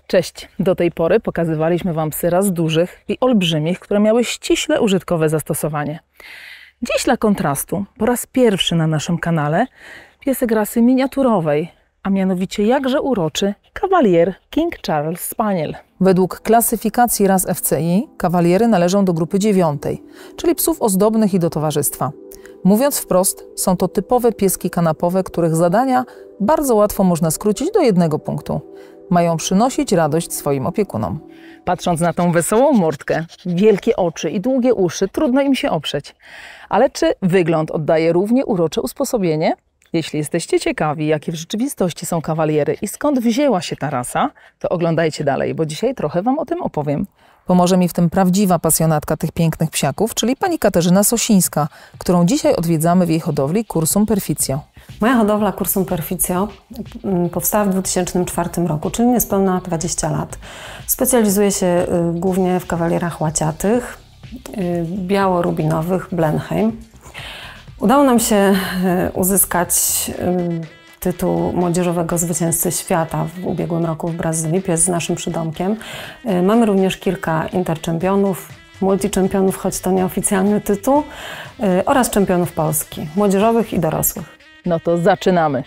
Cześć! Do tej pory pokazywaliśmy Wam psy ras dużych i olbrzymich, które miały ściśle użytkowe zastosowanie. Dziś dla kontrastu, po raz pierwszy na naszym kanale, piesek rasy miniaturowej, a mianowicie jakże uroczy Cavalier King Charles Spaniel. Według klasyfikacji ras FCI kawaliery należą do grupy 9, czyli psów ozdobnych i do towarzystwa. Mówiąc wprost, są to typowe pieski kanapowe, których zadania bardzo łatwo można skrócić do jednego punktu. Mają przynosić radość swoim opiekunom. Patrząc na tą wesołą mordkę, wielkie oczy i długie uszy, trudno im się oprzeć. Ale czy wygląd oddaje równie urocze usposobienie? Jeśli jesteście ciekawi, jakie w rzeczywistości są kawaliery i skąd wzięła się ta rasa, to oglądajcie dalej, bo dzisiaj trochę Wam o tym opowiem. Pomoże mi w tym prawdziwa pasjonatka tych pięknych psiaków, czyli pani Katarzyna Sosińska, którą dzisiaj odwiedzamy w jej hodowli Cursum Perficio. Moja hodowla Cursum Perficio powstała w 2004 roku, czyli niespełna 20 lat. Specjalizuje się głównie w kawalierach łaciatych, biało-rubinowych, Blenheim. Udało nam się uzyskać tytuł młodzieżowego zwycięzcy świata w ubiegłym roku w Brazylii, pies z naszym przydomkiem. Mamy również kilka interczempionów, multiczempionów, choć to nieoficjalny tytuł, oraz czempionów Polski, młodzieżowych i dorosłych. No to zaczynamy!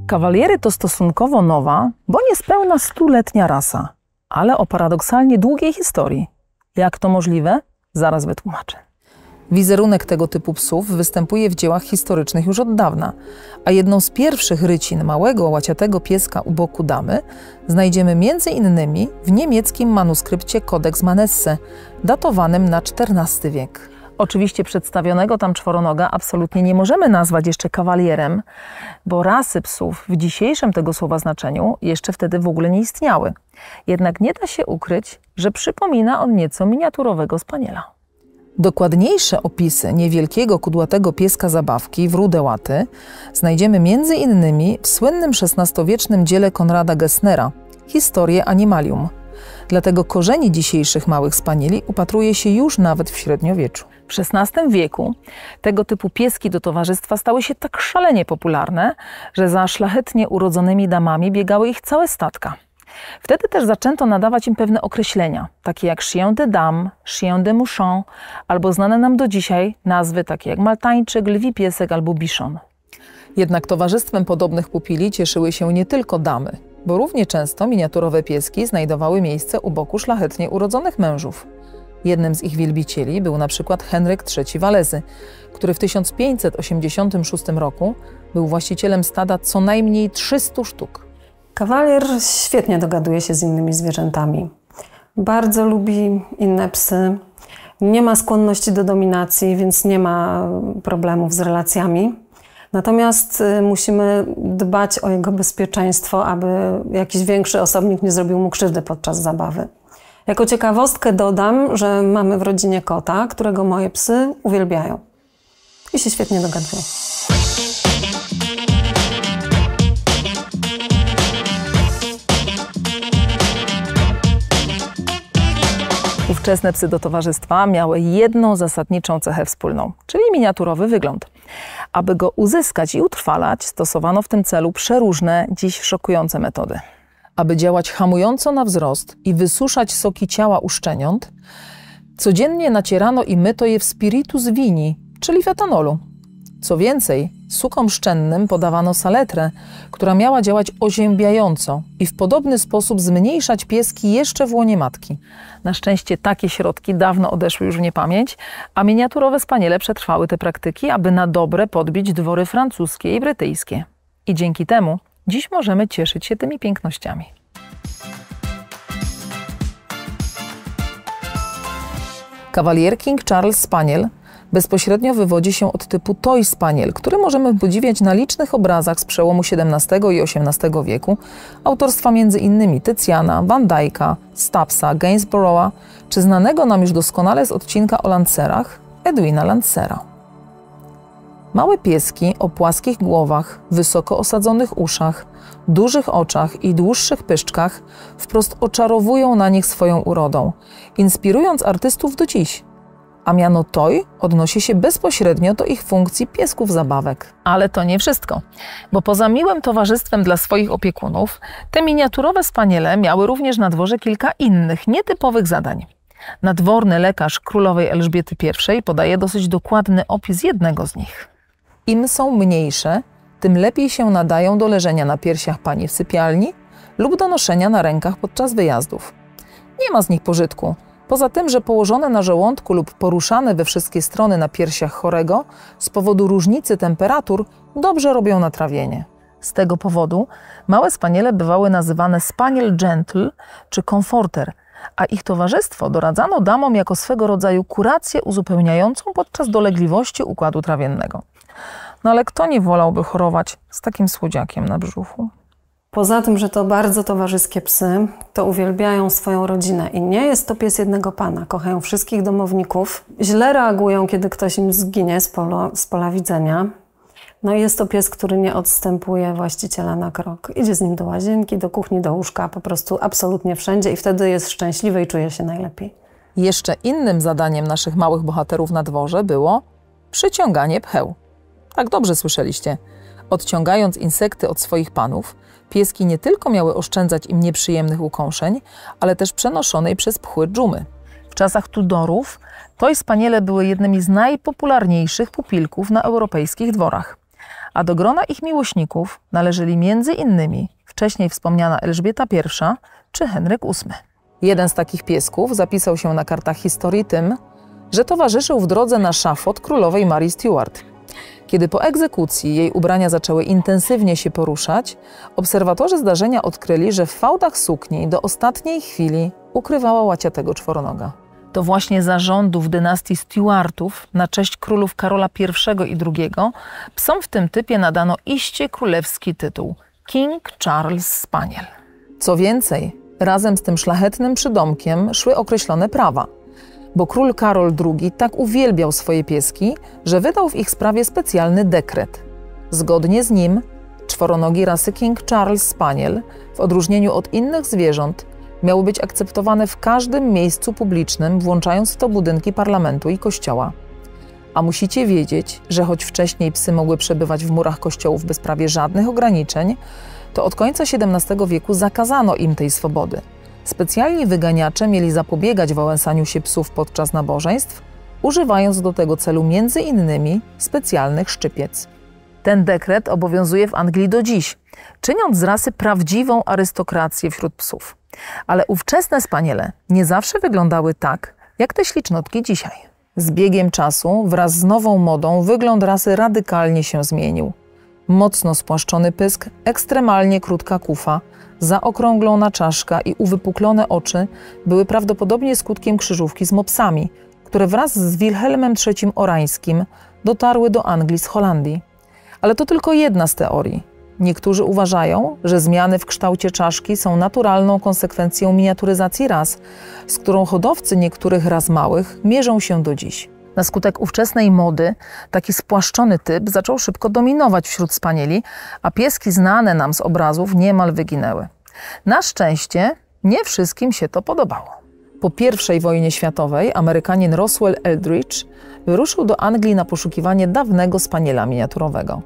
Kawaliery to stosunkowo nowa, bo niespełna 100-letnia rasa, ale o paradoksalnie długiej historii. Jak to możliwe? Zaraz wytłumaczę. Wizerunek tego typu psów występuje w dziełach historycznych już od dawna, a jedną z pierwszych rycin małego, łaciatego pieska u boku damy znajdziemy m.in. w niemieckim manuskrypcie Codex Manesse, datowanym na XIV wiek. Oczywiście przedstawionego tam czworonoga absolutnie nie możemy nazwać jeszcze kawalierem, bo rasy psów w dzisiejszym tego słowa znaczeniu jeszcze wtedy w ogóle nie istniały. Jednak nie da się ukryć, że przypomina on nieco miniaturowego spaniela. Dokładniejsze opisy niewielkiego kudłatego pieska zabawki w rude łaty znajdziemy m.in. w słynnym XVI-wiecznym dziele Konrada Gessnera Historie Animalium. Dlatego korzeni dzisiejszych małych spanieli upatruje się już nawet w średniowieczu. W XVI wieku tego typu pieski do towarzystwa stały się tak szalenie popularne, że za szlachetnie urodzonymi damami biegały ich całe statka. Wtedy też zaczęto nadawać im pewne określenia, takie jak chien de dame, chien de mouchon, albo znane nam do dzisiaj nazwy takie jak maltańczyk, lwi piesek albo bichon. Jednak towarzystwem podobnych pupili cieszyły się nie tylko damy, bo równie często miniaturowe pieski znajdowały miejsce u boku szlachetnie urodzonych mężów. Jednym z ich wielbicieli był na przykład Henryk III Walezy, który w 1586 roku był właścicielem stada co najmniej 300 sztuk. Kawalier świetnie dogaduje się z innymi zwierzętami. Bardzo lubi inne psy. Nie ma skłonności do dominacji, więc nie ma problemów z relacjami. Natomiast musimy dbać o jego bezpieczeństwo, aby jakiś większy osobnik nie zrobił mu krzywdy podczas zabawy. Jako ciekawostkę dodam, że mamy w rodzinie kota, którego moje psy uwielbiają i się świetnie dogadują. Ówczesne psy do towarzystwa miały jedną zasadniczą cechę wspólną, czyli miniaturowy wygląd. Aby go uzyskać i utrwalać, stosowano w tym celu przeróżne, dziś szokujące metody. Aby działać hamująco na wzrost i wysuszać soki ciała u szczeniąt, codziennie nacierano i myto je w spiritus vini, czyli w etanolu. Co więcej, sukom szczennym podawano saletrę, która miała działać oziębiająco i w podobny sposób zmniejszać pieski jeszcze w łonie matki. Na szczęście takie środki dawno odeszły już w niepamięć, a miniaturowe spaniele przetrwały te praktyki, aby na dobre podbić dwory francuskie i brytyjskie. I dzięki temu dziś możemy cieszyć się tymi pięknościami. Cavalier King Charles Spaniel bezpośrednio wywodzi się od typu Toy Spaniel, który możemy podziwiać na licznych obrazach z przełomu XVII i XVIII wieku, autorstwa m.in. Tycjana, Van Dycka, Stapsa, Gainsborough'a, czy znanego nam już doskonale z odcinka o Lancerach Edwina Lancera. Małe pieski o płaskich głowach, wysoko osadzonych uszach, dużych oczach i dłuższych pyszczkach wprost oczarowują na nich swoją urodą, inspirując artystów do dziś. A miano toy odnosi się bezpośrednio do ich funkcji piesków zabawek. Ale to nie wszystko, bo poza miłym towarzystwem dla swoich opiekunów, te miniaturowe spaniele miały również na dworze kilka innych, nietypowych zadań. Nadworny lekarz królowej Elżbiety I podaje dosyć dokładny opis jednego z nich. Im są mniejsze, tym lepiej się nadają do leżenia na piersiach pani w sypialni lub do noszenia na rękach podczas wyjazdów. Nie ma z nich pożytku, poza tym, że położone na żołądku lub poruszane we wszystkie strony na piersiach chorego z powodu różnicy temperatur dobrze robią na trawienie. Z tego powodu małe spaniele bywały nazywane spaniel gentle czy comforter, a ich towarzystwo doradzano damom jako swego rodzaju kurację uzupełniającą podczas dolegliwości układu trawiennego. No ale kto nie wolałby chorować z takim słodziakiem na brzuchu? Poza tym, że to bardzo towarzyskie psy, to uwielbiają swoją rodzinę i nie jest to pies jednego pana. Kochają wszystkich domowników. Źle reagują, kiedy ktoś im zginie z pola widzenia. No i jest to pies, który nie odstępuje właściciela na krok. Idzie z nim do łazienki, do kuchni, do łóżka, po prostu absolutnie wszędzie i wtedy jest szczęśliwy i czuje się najlepiej. Jeszcze innym zadaniem naszych małych bohaterów na dworze było przyciąganie pcheł. Tak dobrze słyszeliście. Odciągając insekty od swoich panów, pieski nie tylko miały oszczędzać im nieprzyjemnych ukąszeń, ale też przenoszonej przez pchły dżumy. W czasach Tudorów toy spaniele były jednymi z najpopularniejszych pupilków na europejskich dworach. A do grona ich miłośników należeli m.in. wcześniej wspomniana Elżbieta I czy Henryk VIII. Jeden z takich piesków zapisał się na kartach historii tym, że towarzyszył w drodze na szafot królowej Marii Stuart. Kiedy po egzekucji jej ubrania zaczęły intensywnie się poruszać, obserwatorzy zdarzenia odkryli, że w fałdach sukni do ostatniej chwili ukrywała łaciatego czworonoga. To właśnie za rządów dynastii Stuartów na cześć królów Karola I i II psom w tym typie nadano iście królewski tytuł King Charles Spaniel. Co więcej, razem z tym szlachetnym przydomkiem szły określone prawa, bo król Karol II tak uwielbiał swoje pieski, że wydał w ich sprawie specjalny dekret. Zgodnie z nim czworonogi rasy King Charles Spaniel, w odróżnieniu od innych zwierząt, miały być akceptowane w każdym miejscu publicznym, włączając w to budynki parlamentu i kościoła. A musicie wiedzieć, że choć wcześniej psy mogły przebywać w murach kościołów bez prawie żadnych ograniczeń, to od końca XVII wieku zakazano im tej swobody. Specjalni wyganiacze mieli zapobiegać wałęsaniu się psów podczas nabożeństw, używając do tego celu m.in. specjalnych szczypiec. Ten dekret obowiązuje w Anglii do dziś, czyniąc z rasy prawdziwą arystokrację wśród psów. Ale ówczesne spaniele nie zawsze wyglądały tak, jak te ślicznotki dzisiaj. Z biegiem czasu, wraz z nową modą, wygląd rasy radykalnie się zmienił. Mocno spłaszczony pysk, ekstremalnie krótka kufa, zaokrąglona czaszka i uwypuklone oczy były prawdopodobnie skutkiem krzyżówki z mopsami, które wraz z Wilhelmem III Orańskim dotarły do Anglii z Holandii. Ale to tylko jedna z teorii. Niektórzy uważają, że zmiany w kształcie czaszki są naturalną konsekwencją miniaturyzacji ras, z którą hodowcy niektórych ras małych mierzą się do dziś. Na skutek ówczesnej mody taki spłaszczony typ zaczął szybko dominować wśród spanieli, a pieski znane nam z obrazów niemal wyginęły. Na szczęście nie wszystkim się to podobało. Po I wojnie światowej Amerykanin Roswell Eldridge wyruszył do Anglii na poszukiwanie dawnego spaniela miniaturowego.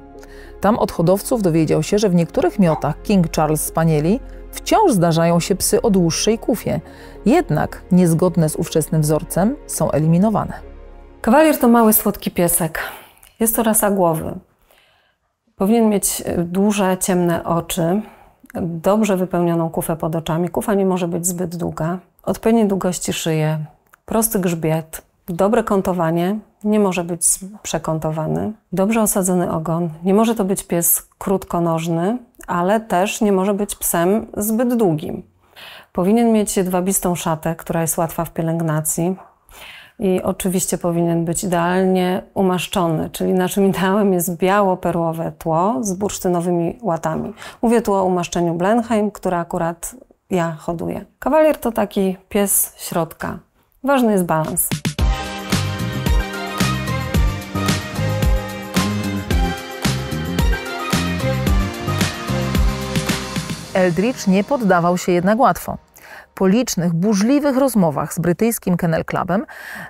Tam od hodowców dowiedział się, że w niektórych miotach King Charles Spanieli wciąż zdarzają się psy o dłuższej kufie, jednak niezgodne z ówczesnym wzorcem są eliminowane. Kawalier to mały, słodki piesek. Jest to rasa głowy. Powinien mieć duże, ciemne oczy, dobrze wypełnioną kufę pod oczami. Kufa nie może być zbyt długa. Odpowiedniej długości szyję, prosty grzbiet, dobre kątowanie, nie może być przekątowany, dobrze osadzony ogon. Nie może to być pies krótkonożny, ale też nie może być psem zbyt długim. Powinien mieć jedwabistą szatę, która jest łatwa w pielęgnacji. I oczywiście powinien być idealnie umaszczony, czyli naszym ideałem jest biało-perłowe tło z bursztynowymi łatami. Mówię tu o umaszczeniu Blenheim, które akurat ja hoduję. Kawalier to taki pies środka. Ważny jest balans. Eldridge nie poddawał się jednak łatwo. Po licznych, burzliwych rozmowach z brytyjskim Kennel Clubem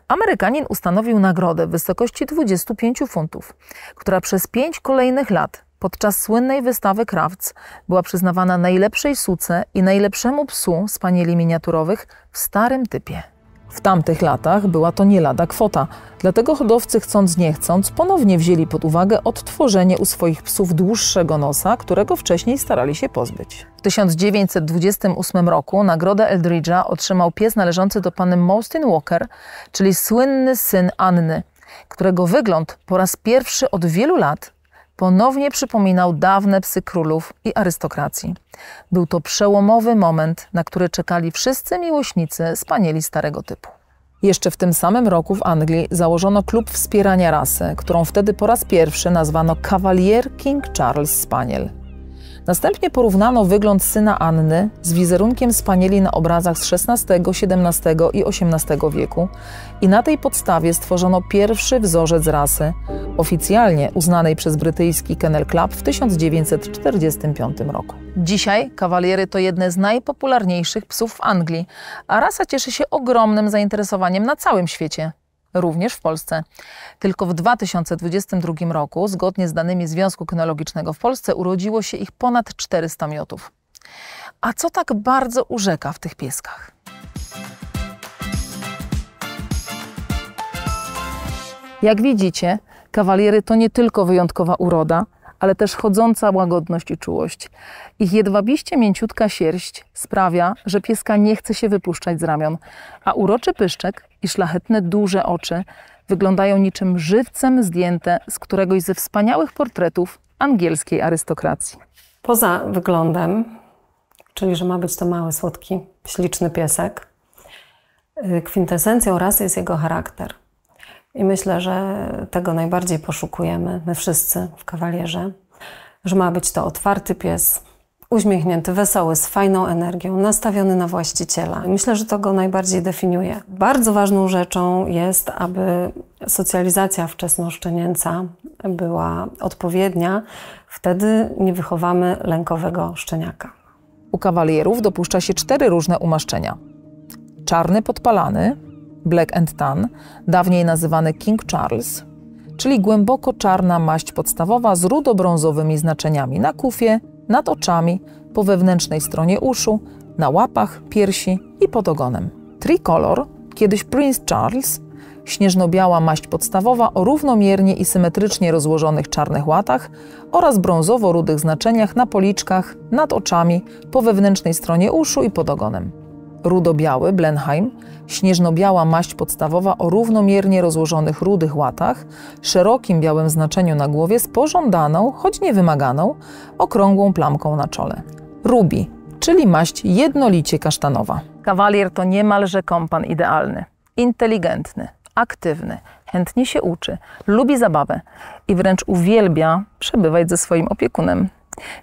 Amerykanin ustanowił nagrodę w wysokości 25 funtów, która przez 5 kolejnych lat podczas słynnej wystawy Crafts była przyznawana najlepszej suce i najlepszemu psu spanieli miniaturowych w starym typie. W tamtych latach była to nie lada kwota, dlatego hodowcy chcąc nie chcąc ponownie wzięli pod uwagę odtworzenie u swoich psów dłuższego nosa, którego wcześniej starali się pozbyć. W 1928 roku nagrodę Eldridge'a otrzymał pies należący do panny Mostyn Walker, czyli słynny syn Anny, którego wygląd po raz pierwszy od wielu lat ponownie przypominał dawne psy królów i arystokracji. Był to przełomowy moment, na który czekali wszyscy miłośnicy spanieli starego typu. Jeszcze w tym samym roku w Anglii założono klub wspierania rasy, którą wtedy po raz pierwszy nazwano Cavalier King Charles Spaniel. Następnie porównano wygląd syna Anny z wizerunkiem spanieli na obrazach z XVI, XVII i XVIII wieku i na tej podstawie stworzono pierwszy wzorzec rasy, oficjalnie uznanej przez brytyjski Kennel Club w 1945 roku. Dzisiaj kawaliery to jedne z najpopularniejszych psów w Anglii, a rasa cieszy się ogromnym zainteresowaniem na całym świecie. Również w Polsce. Tylko w 2022 roku, zgodnie z danymi Związku Kynologicznego w Polsce, urodziło się ich ponad 400 miotów. A co tak bardzo urzeka w tych pieskach? Jak widzicie, kawaliery to nie tylko wyjątkowa uroda, ale też chodząca łagodność i czułość. Ich jedwabiście mięciutka sierść sprawia, że pieska nie chce się wypuszczać z ramion, a uroczy pyszczek i szlachetne, duże oczy wyglądają niczym żywcem zdjęte z któregoś ze wspaniałych portretów angielskiej arystokracji. Poza wyglądem, czyli że ma być to mały, słodki, śliczny piesek, kwintesencją rasy jest jego charakter. I myślę, że tego najbardziej poszukujemy, my wszyscy w kawalierze, że ma być to otwarty pies, uśmiechnięty, wesoły, z fajną energią, nastawiony na właściciela. Myślę, że to go najbardziej definiuje. Bardzo ważną rzeczą jest, aby socjalizacja wczesnoszczenięca była odpowiednia. Wtedy nie wychowamy lękowego szczeniaka. U kawalierów dopuszcza się 4 różne umaszczenia. Czarny podpalany, Black and Tan, dawniej nazywany King Charles, czyli głęboko czarna maść podstawowa z rudo-brązowymi znaczeniami na kufie, nad oczami, po wewnętrznej stronie uszu, na łapach, piersi i pod ogonem. Tricolor, kiedyś Prince Charles, śnieżno-biała maść podstawowa o równomiernie i symetrycznie rozłożonych czarnych łatach oraz brązowo-rudych znaczeniach na policzkach, nad oczami, po wewnętrznej stronie uszu i pod ogonem. Rudo-biały Blenheim, śnieżno-biała maść podstawowa o równomiernie rozłożonych rudych łatach, szerokim białym znaczeniu na głowie z pożądaną, choć niewymaganą, okrągłą plamką na czole. Ruby, czyli maść jednolicie kasztanowa. Kawalier to niemalże kompan idealny. Inteligentny, aktywny, chętnie się uczy, lubi zabawę i wręcz uwielbia przebywać ze swoim opiekunem.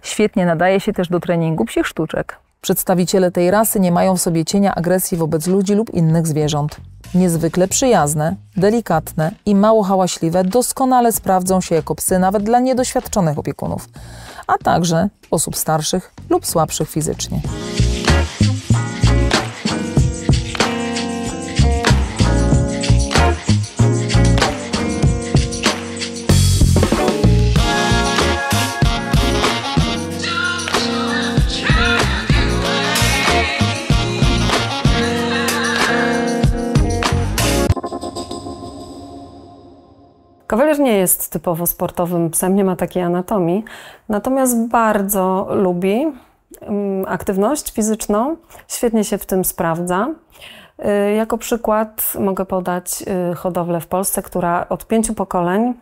Świetnie nadaje się też do treningu psich sztuczek. Przedstawiciele tej rasy nie mają w sobie cienia agresji wobec ludzi lub innych zwierząt. Niezwykle przyjazne, delikatne i mało hałaśliwe doskonale sprawdzą się jako psy nawet dla niedoświadczonych opiekunów, a także osób starszych lub słabszych fizycznie. Kawalier nie jest typowo sportowym psem, nie ma takiej anatomii, natomiast bardzo lubi aktywność fizyczną, świetnie się w tym sprawdza. Jako przykład mogę podać hodowlę w Polsce, która od 5 pokoleń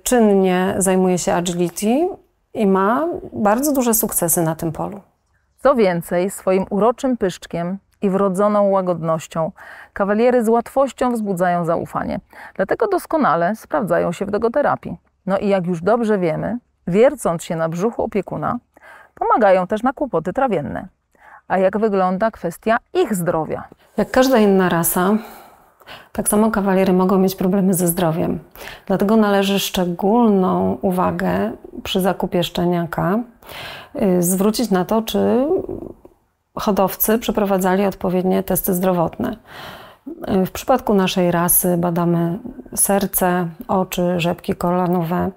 czynnie zajmuje się agility i ma bardzo duże sukcesy na tym polu. Co więcej, swoim uroczym pyszczkiem i wrodzoną łagodnością kawaliery z łatwością wzbudzają zaufanie. Dlatego doskonale sprawdzają się w dogoterapii. No i jak już dobrze wiemy, wiercąc się na brzuchu opiekuna, pomagają też na kłopoty trawienne. A jak wygląda kwestia ich zdrowia? Jak każda inna rasa, Tak samo kawaliery mogą mieć problemy ze zdrowiem. Dlatego należy szczególną uwagę przy zakupie szczeniaka zwrócić na to, czy hodowcy przeprowadzali odpowiednie testy zdrowotne. W przypadku naszej rasy badamy serce, oczy, rzepki kolanowe.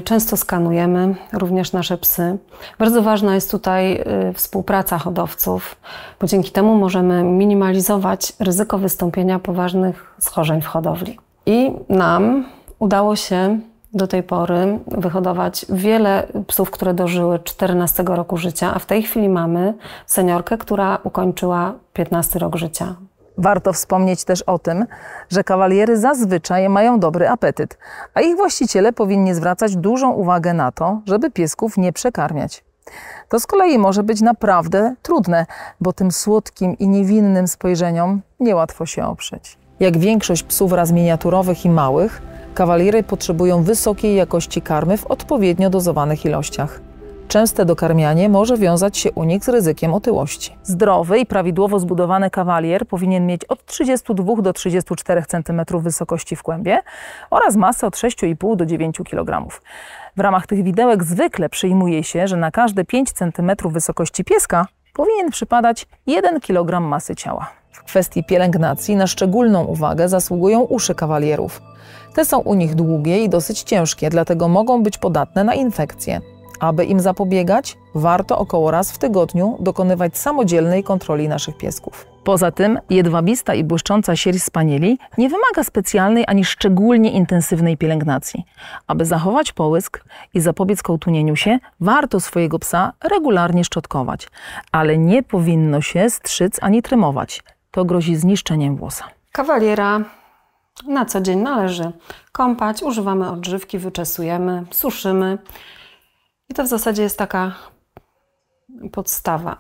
Często skanujemy również nasze psy. Bardzo ważna jest tutaj współpraca hodowców, bo dzięki temu możemy minimalizować ryzyko wystąpienia poważnych schorzeń w hodowli. I nam udało się do tej pory wyhodować wiele psów, które dożyły 14 roku życia, a w tej chwili mamy seniorkę, która ukończyła 15 rok życia. Warto wspomnieć też o tym, że kawaliery zazwyczaj mają dobry apetyt, a ich właściciele powinni zwracać dużą uwagę na to, żeby piesków nie przekarmiać. To z kolei może być naprawdę trudne, bo tym słodkim i niewinnym spojrzeniom niełatwo się oprzeć. Jak większość psów ras miniaturowych i małych, kawaliery potrzebują wysokiej jakości karmy w odpowiednio dozowanych ilościach. Częste dokarmianie może wiązać się u nich z ryzykiem otyłości. Zdrowy i prawidłowo zbudowany kawalier powinien mieć od 32 do 34 cm wysokości w kłębie oraz masę od 6,5 do 9 kg. W ramach tych widełek zwykle przyjmuje się, że na każde 5 cm wysokości pieska powinien przypadać 1 kg masy ciała. W kwestii pielęgnacji na szczególną uwagę zasługują uszy kawalierów. Te są u nich długie i dosyć ciężkie, dlatego mogą być podatne na infekcje. Aby im zapobiegać, warto około raz w tygodniu dokonywać samodzielnej kontroli naszych piesków. Poza tym jedwabista i błyszcząca sierść spanieli nie wymaga specjalnej ani szczególnie intensywnej pielęgnacji. Aby zachować połysk i zapobiec kołtunieniu się, warto swojego psa regularnie szczotkować, ale nie powinno się strzyc ani trymować. To grozi zniszczeniem włosa. Kawaliera na co dzień należy kąpać, używamy odżywki, wyczesujemy, suszymy. I to w zasadzie jest taka podstawa.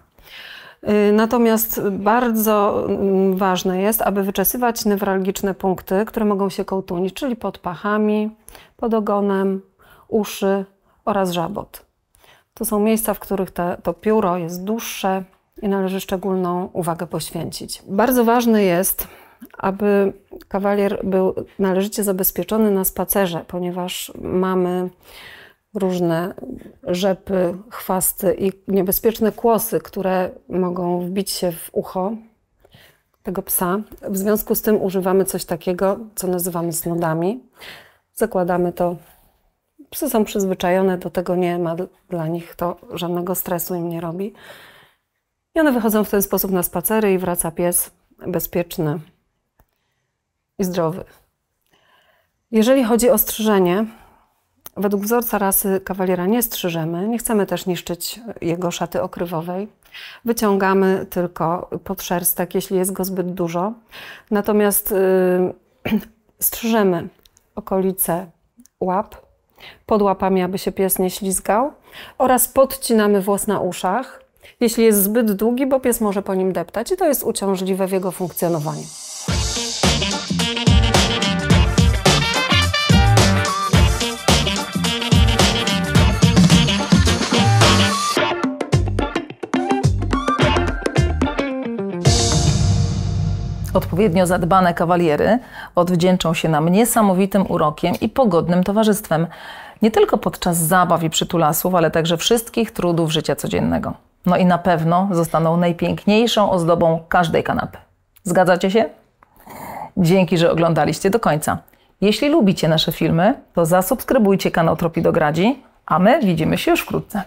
Natomiast bardzo ważne jest, aby wyczesywać newralgiczne punkty, które mogą się kołtunić, czyli pod pachami, pod ogonem, uszy oraz żabot. To są miejsca, w których to pióro jest dłuższe i należy szczególną uwagę poświęcić. Bardzo ważne jest, aby kawalier był należycie zabezpieczony na spacerze, ponieważ mamy różne rzepy, chwasty i niebezpieczne kłosy, które mogą wbić się w ucho tego psa. W związku z tym używamy coś takiego, co nazywamy snodami. Zakładamy to. Psy są przyzwyczajone do tego, nie ma dla nich to żadnego stresu im nie robi. I one wychodzą w ten sposób na spacery i wraca pies bezpieczny i zdrowy. Jeżeli chodzi o strzyżenie, według wzorca rasy kawaliera nie strzyżemy, nie chcemy też niszczyć jego szaty okrywowej. Wyciągamy tylko podszerstek, jeśli jest go zbyt dużo. Natomiast strzyżemy okolice łap, pod łapami, aby się pies nie ślizgał, oraz podcinamy włos na uszach, jeśli jest zbyt długi, bo pies może po nim deptać i to jest uciążliwe w jego funkcjonowaniu. Odpowiednio zadbane kawaliery odwdzięczą się nam niesamowitym urokiem i pogodnym towarzystwem, nie tylko podczas zabaw i przytulasów, ale także wszystkich trudów życia codziennego. No i na pewno zostaną najpiękniejszą ozdobą każdej kanapy. Zgadzacie się? Dzięki, że oglądaliście do końca. Jeśli lubicie nasze filmy, to zasubskrybujcie kanał Tropidogradzi, a my widzimy się już wkrótce.